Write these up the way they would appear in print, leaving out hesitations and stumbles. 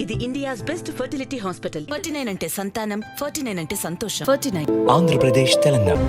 ఇది India's best fertility hospital. 49 అంటే సంతానం, 49 అంటే సంతోషం. 49 ఆంధ్రప్రదేశ్, తెలంగాణ.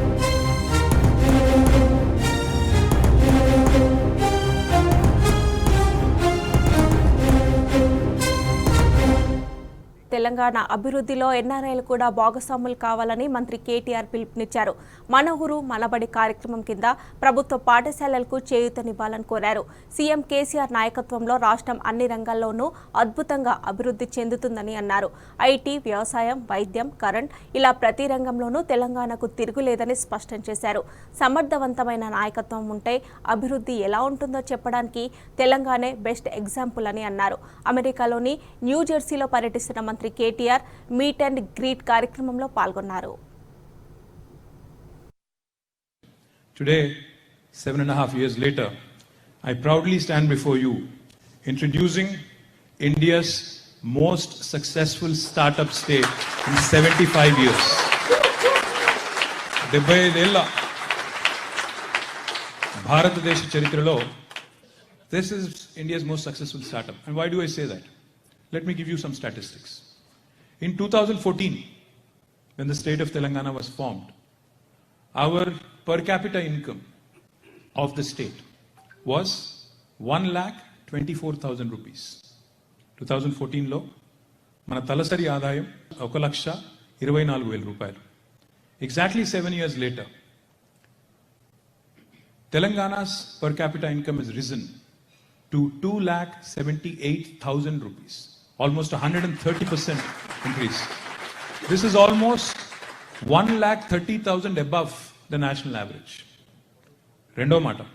తెలంగాణ అభివృద్ధిలో ఎన్ఆర్ఐలు కూడా భాగస్వాములు కావాలని మంత్రి కేటీఆర్ పిలుపునిచ్చారు. మన ఊరు మనబడి కార్యక్రమం కింద ప్రభుత్వ పాఠశాలలకు చేయూతనివ్వాలని కోరారు. సీఎం కేసీఆర్ నాయకత్వంలో రాష్ట్రం అన్ని రంగాల్లోనూ అద్భుతంగా అభివృద్ధి చెందుతుందని అన్నారు. ఐటీ, వ్యవసాయం, వైద్యం, కరెంట్ ఇలా ప్రతి రంగంలోనూ తెలంగాణకు తిరుగులేదని స్పష్టం చేశారు. సమర్థవంతమైన నాయకత్వం ఉంటే అభివృద్ధి ఎలా ఉంటుందో చెప్పడానికి తెలంగాణే బెస్ట్ ఎగ్జాంపుల్ అని అన్నారు. అమెరికాలోని న్యూజెర్సీలో పర్యటిస్తున్న మంత్రి KTR Meet&Greet కార్యక్రమంలో పాల్గొన్నారు. Today, 7.5 years later, I proudly stand before you introducing India's most successful startup state in 75 years. 75 ఏళ్ల భారతదేశ చరిత్రలో this is India's most successful startup. And why do I say that? Let me give you some statistics. In 2014, when the state of Telangana was formed, our per capita income of the state was 1,24,000 rupees. 2014 lo mana talasari aadayam 1,24,000 rupayalu. Exactly 7 years later, Telangana's per capita income has risen to 2,78,000 rupees. Almost 130% increase. This is almost 1,30,000 above the national average. Rendo mata.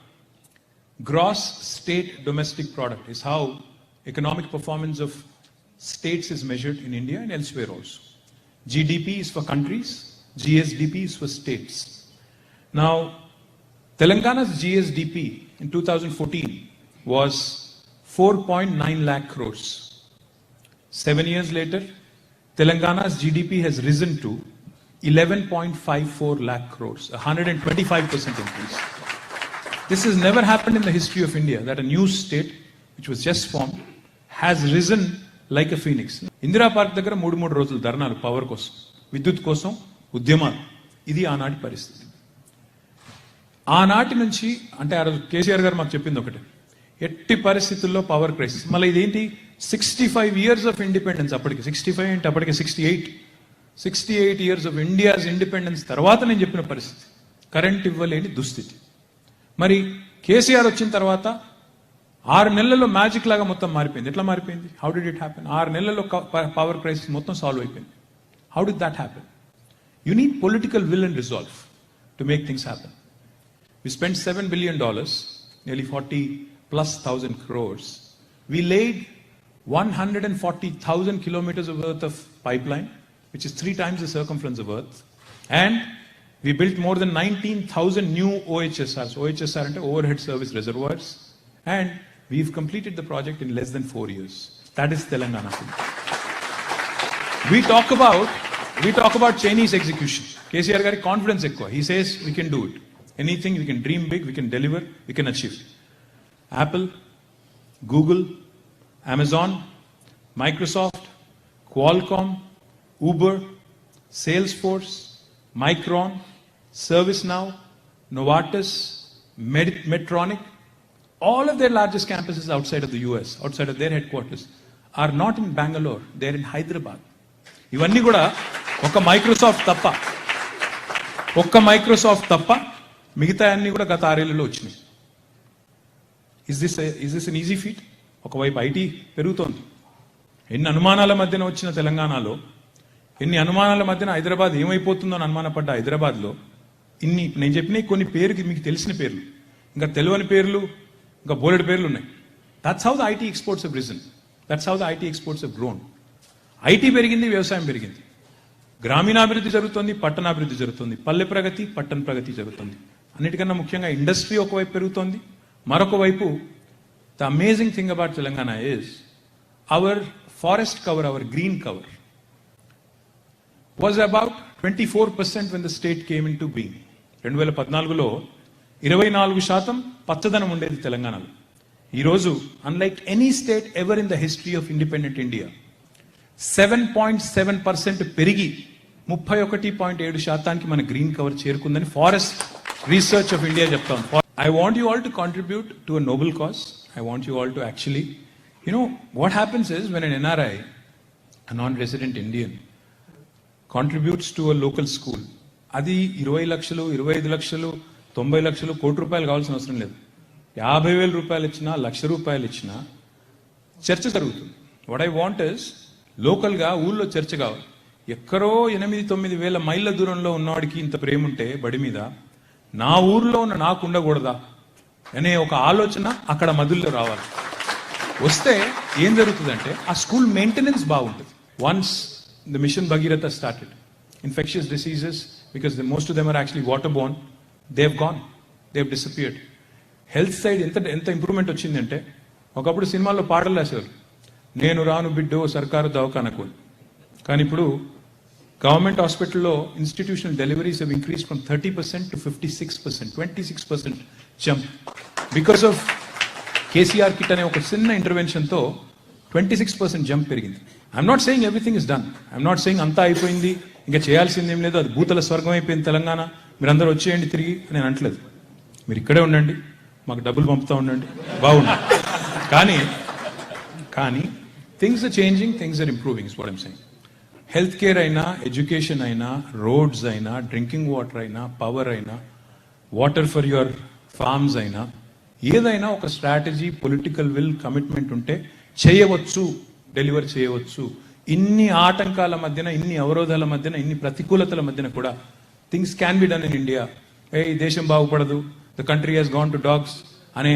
Gross state domestic product is how economic performance of states is measured in India and elsewhere also. GDP is for countries, GSDP is for states. Now, Telangana's GSDP in 2014 was 4.9 lakh crores. 7 years later, Telangana's GDP has risen to 11.54 lakh crores, 125% increase. This has never happened in the history of India, that a new state, which was just formed, has risen like a phoenix. Indira Park దగ్గర 3 రోజులు ధర్నాలు power కోసం, విద్యుత్ కోసం ఉద్యమాలు. ఇది ఆనాటి పరిస్థితి. ఆనాటి నుంచి అంటే ఆ రోజు కేసీఆర్ గారు మాకు చెప్పింది ఒకటే, ఎట్టి పరిస్థితుల్లో పవర్ క్రైసిస్. మళ్ళీ ఇదేంటి 65 years of independence, అప్పటికి 65 అంటే అప్పటికి 68 years of India's independence తర్వాత నేను చెప్పిన పరిస్థితి, కరెంట్ ఇవ్వలేని దుస్థితి. మరి కేసీఆర్ వచ్చిన తర్వాత 6 నెలల్లో మ్యాజిక్ లాగా మొత్తం మారిపోయింది. ఎట్లా మారిపోయింది? How did it happen? 6 నెలల్లో పవర్ క్రైసిస్ మొత్తం సాల్వ్ అయిపోయింది. How did that happen? You need political will and resolve to make things happen. We spend $7 billion, nearly 40,000+ crores. We laid 140,000 kilometers of worth of pipeline, which is 3 times the circumference of Earth. And we built more than 19,000 new OHSRs. OHSR ante overhead service reservoirs. And we've completed the project in less than 4 years. That is Telangana. We talk about Chinese execution. KCR gari confidence ekko. He says we can do it. Anything we can dream big, we can deliver, we can achieve. Apple, Google, Amazon, Microsoft, Qualcomm, Uber, Salesforce, Micron, ServiceNow, Novartis, Medtronic, all of their largest campuses outside of the US, outside of their headquarters, are not in Bangalore, they're in Hyderabad. ఇవన్నీ కూడా ఒక Microsoft తప్ప మిగతా అన్ని కూడా గత 6 ఏళ్లలో వచ్చినాయి. Is this an easy feat? ఒకవైపు ఐటీ పెరుగుతోంది. ఎన్ని అనుమానాల మధ్యన వచ్చిన తెలంగాణలో, ఎన్ని అనుమానాల మధ్యన హైదరాబాద్ ఏమైపోతుందో అని అనుమానపడ్డ హైదరాబాద్లో ఇన్ని నేను చెప్పిన కొన్ని పేరుకి మీకు తెలిసిన పేర్లు, ఇంకా తెలియని పేర్లు, ఇంకా బోలెడు పేర్లు ఉన్నాయి. That's how the IT exports have risen. That's how the IT exports have grown. IT పెరిగింది, వ్యవసాయం పెరిగింది, గ్రామీణాభివృద్ధి జరుగుతుంది, పట్టణాభివృద్ధి జరుగుతుంది, పల్లె ప్రగతి, పట్టణ ప్రగతి జరుగుతుంది. అన్నిటికన్నా ముఖ్యంగా ఇండస్ట్రీ ఒకవైపు పెరుగుతోంది, మరొక వైపు the amazing thing about Telangana is our forest cover, our green cover was about 24% when the state came into being. 2014లో 24% పచ్చదనం ఉండేది తెలంగాణలో. ఈరోజు unlike any state ever in the history of independent India, 7.7% పెరిగి 31.7% మన గ్రీన్ కవర్ చేరుకుందని forest research of India చెప్తాం. I want you all to contribute to a noble cause. I want you all to actually, what happens is when an NRI, a non-resident Indian, contributes to a local school, అది 20 లక్షలు 25 లక్షలు 90 లక్షలు కోటి రూపాయలు కావాల్సిన అవసరం లేదు. 50,000 రూపాయలు ఇచ్చినా 1,00,000 రూపాయలు ఇచ్చినా చర్చ జరుగుతుంది. వాట్ ఐ వాంట్ ఇస్ లోకల్గా ఊళ్ళో చర్చ కావాలి. ఎక్కడో 8-9 వేల మైళ్ళ దూరంలో ఉన్నవాడికి ఇంత ప్రేమ ఉంటే బడి మీద, నా ఊర్లో ఉన్న నాకు ఉండకూడదా అనే ఒక ఆలోచన అక్కడ మధుల్లో రావాలి. వస్తే ఏం జరుగుతుందంటే ఆ స్కూల్ మెయింటెనెన్స్ బాగుంటుంది. Once the mission Bhagiratha started, infectious diseases, because most of them are actually water borne, they have gone, they have disappeared. Health side ఎంత ఇంప్రూవ్మెంట్ వచ్చిందంటే, ఒకప్పుడు సినిమాల్లో పాటలు రాసేవారు, నేను రాను బిడ్డో సర్కారు దవాఖానకు. కానీ ఇప్పుడు గవర్నమెంట్ హాస్పిటల్లో institutional deliveries have increase from 30% to 56%, 26% jump because of KCR kit అనే ఒక చిన్న ఇంటర్వెన్షన్తో 26% జంప్ పెరిగింది. I'm not saying everything is done, I'm not saying అంతా అయిపోయింది, ఇంకా చేయాల్సింది ఏం లేదు, అది భూతల స్వర్గం అయిపోయింది తెలంగాణ, మీరందరూ వచ్చేయండి తిరిగి అని నేను అంటలేదు. మీరు ఇక్కడే ఉండండి, మాకు డబ్బులు పంపుతూ ఉండండి, బాగుంది. కానీ things are changing, things are improving is what I'm saying. Health care అయినా, ఎడ్యుకేషన్ అయినా, రోడ్స్ అయినా, డ్రింకింగ్ వాటర్ అయినా, పవర్ అయినా, వాటర్ ఫర్ యువర్ ఫార్మ్స్ అయినా, ఏదైనా ఒక స్ట్రాటజీ, పొలిటికల్ విల్, కమిట్మెంట్ ఉంటే చేయవచ్చు, డెలివర్ చేయవచ్చు. ఇన్ని ఆటంకాల మధ్యన, ఇన్ని అవరోధాల మధ్యన, ఇన్ని ప్రతికూలతల మధ్యన కూడా things can be done in India. ఈ దేశం బాగుపడదు, the country has gone to dogs అనే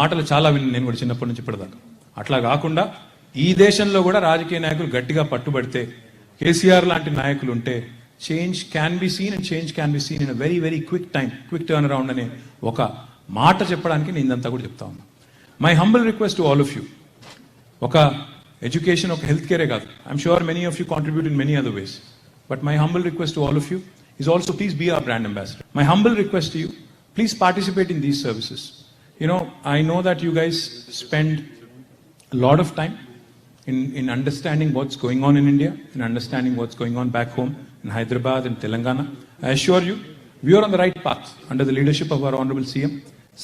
మాటలు చాలా విన్నాను నేను కూడా చిన్నప్పటి నుంచి ఇప్పటిదాకా. అట్లా కాకుండా ఈ దేశంలో కూడా రాజకీయ నాయకులు గట్టిగా పట్టుబడితే, కేసీఆర్ లాంటి నాయకులు ఉంటే change can be seen and change can be seen in very very quick time, quick turn around అనే ఒక మాట చెప్పడానికి నేను ఇదంతా కూడా చెప్తా ఉన్నా. My humble request to all of you, ఒక ఎడ్యుకేషన్, ఒక హెల్త్ కేరే కాదు, I'm sure many of you contribute in many other ways, but my humble request to all of you is also please be our brand ambassador. My humble request to you, please participate in these services. I know that you guys spend a lot of time in understanding what's going on in India, in understanding what's going on back home in Hyderabad and Telangana. I assure you, we are on the right path under the leadership of our honorable CM.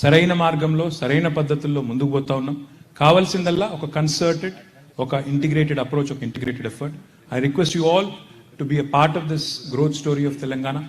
సరైన మార్గంలో, సరైన పద్ధతుల్లో ముందుకు పోతా ఉన్నాం. కావాల్సిందల్లా ఒక concerted, ఒక integrated approach, ఒక integrated effort. I request you all to be a part of this growth story of Telangana.